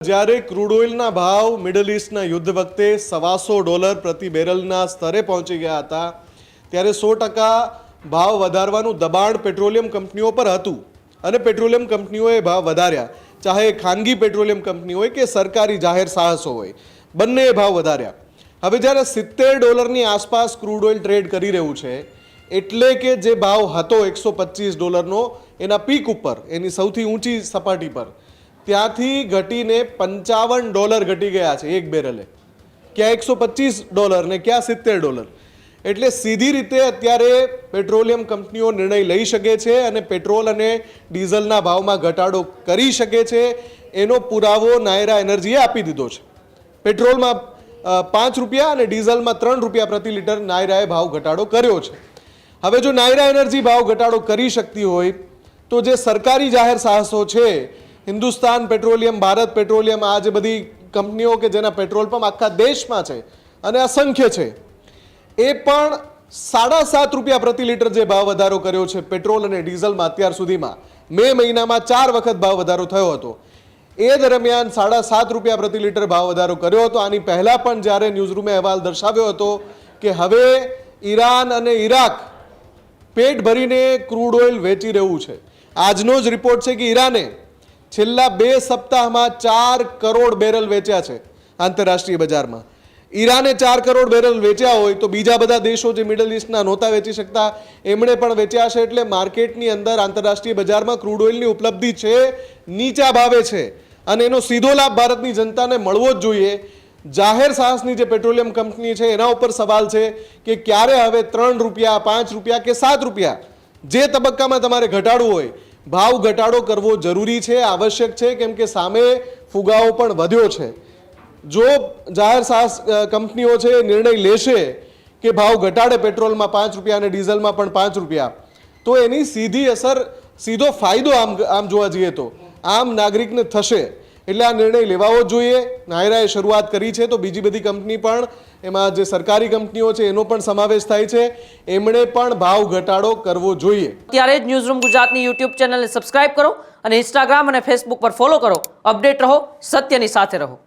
જ્યારે ક્રૂડ ઓઇલના ભાવ મિડલ ઈસ્ટના યુદ્ધ વખતે $125 પ્રતિ બેરલના સ્તરે પહોંચી ગયા હતા ત્યારે 100% ભાવ વધારવાનું દબાણ પેટ્રોલિયમ કંપનીઓ પર હતું અને પેટ્રોલિયમ કંપનીઓએ ભાવ વધાર્યા, ચાહે ખાનગી પેટ્રોલિયમ કંપની હોય કે સરકારી જાહેર સાહસો હોય, બંનેએ ભાવ વધાર્યા. હવે જ્યારે $70ની આસપાસ ક્રૂડ ઓઇલ ટ્રેડ કરી રહ્યું છે એટલે કે જે ભાવ હતો $125નો એના પીક ઉપર, એની સૌથી ઊંચી સપાટી પર, ત્યાંથી ઘટીને $55 ઘટી ગયા છે એક બેરલે. ક્યાં $125 ને ક્યાં $70. એટલે સીધી રીતે અત્યારે પેટ્રોલિયમ કંપનીઓ નિર્ણય લઈ શકે છે અને પેટ્રોલ અને ડીઝલના ભાવમાં ઘટાડો કરી શકે છે. એનો પુરાવો નાયરા એનર્જીએ આપી દીધો છે. પેટ્રોલમાં ₹5 અને ડીઝલમાં ₹3 પ્રતિ લીટર નાયરાએ ભાવ ઘટાડો કર્યો છે. હવે જો નાયરા એનર્જી ભાવ ઘટાડો કરી શકતી હોય તો જે સરકારી જાહેર સાહસો છે, હિન્દુસ્તાન પેટ્રોલિયમ, ભારત પેટ્રોલિયમ, આ જે બધી કંપનીઓ કે જેના પેટ્રોલ પંપ આખા દેશમાં છે અને અસંખ્ય છે, એ પણ ₹7.5 પ્રતિ લીટર જે ભાવ વધારો કર્યો છે પેટ્રોલ અને ડીઝલમાં અત્યાર સુધીમાં, મે મહિનામાં 4 વખત ભાવ વધારો થયો હતો. એ દરમિયાન ₹7.5 પ્રતિ લીટર ભાવ વધારો કર્યો હતો. આની પહેલાં પણ જ્યારે ન્યૂઝરૂમે અહેવાલ દર્શાવ્યો હતો કે હવે ઈરાન અને ઈરાક પેટ ભરીને ક્રૂડ ઓઇલ વેચી રહ્યું છે. આજનો જ રિપોર્ટ છે કે ઈરાને છેલ્લા 2 સપ્તાહમાં 4 કરોડ બેરલ વેચ્યા છે આંતરરાષ્ટ્રીય બજારમાં. ઈરાને 4 કરોડ બેરલ વેચ્યા હોય તો બીજા બધા દેશો જે મિડલ ઈસ્ટના નહોતા વેચી શકતા એમણે પણ વેચ્યા છે. એટલે માર્કેટની અંદર આંતરરાષ્ટ્રીય બજારમાં ક્રૂડ ઓઇલની ઉપલબ્ધિ છે, નીચા ભાવે છે અને એનો સીધો લાભ ભારતની જનતાને મળવો જ જોઈએ. જાહેર સાહસની જે પેટ્રોલિયમ કંપની છે એના ઉપર સવાલ છે કે ક્યારે હવે ₹3, ₹5 કે ₹7 જે તબક્કામાં તમારે ઘટાડવું હોય, ભાવ ઘટાડો કરવો જરૂરી છે, આવશ્યક છે, કેમ કે સામે ફુગાવો પણ વધ્યો છે. જો જાહેર સાહસ કંપનીઓ છે નિર્ણય લેશે કે ભાવ ઘટાડે પેટ્રોલમાં ₹5 અને ડીઝલમાં પણ ₹5, તો એની સીધી અસર, સીધો ફાયદો આમ જોવા જઈએ તો આમ નાગરિકને થશે. એટલે આ નિર્ણય લેવાવો જોઈએ. નાયરાએ શરૂઆત કરી છે તો બીજી બધી કંપની પણ, એમાં જે સરકારી કંપનીઓ છે એનો પણ સમાવેશ થાય છે, એમણે પણ ભાવ ઘટાડો કરવો જોઈએ. ત્યારે જ ન્યૂઝરૂમ ગુજરાતની યુટ્યુબ ચેનલને સબસ્ક્રાઇબ કરો અને ઇન્સ્ટાગ્રામ અને ફેસબુક પર ફોલો કરો. અપડેટ રહો, સત્યની સાથે રહો.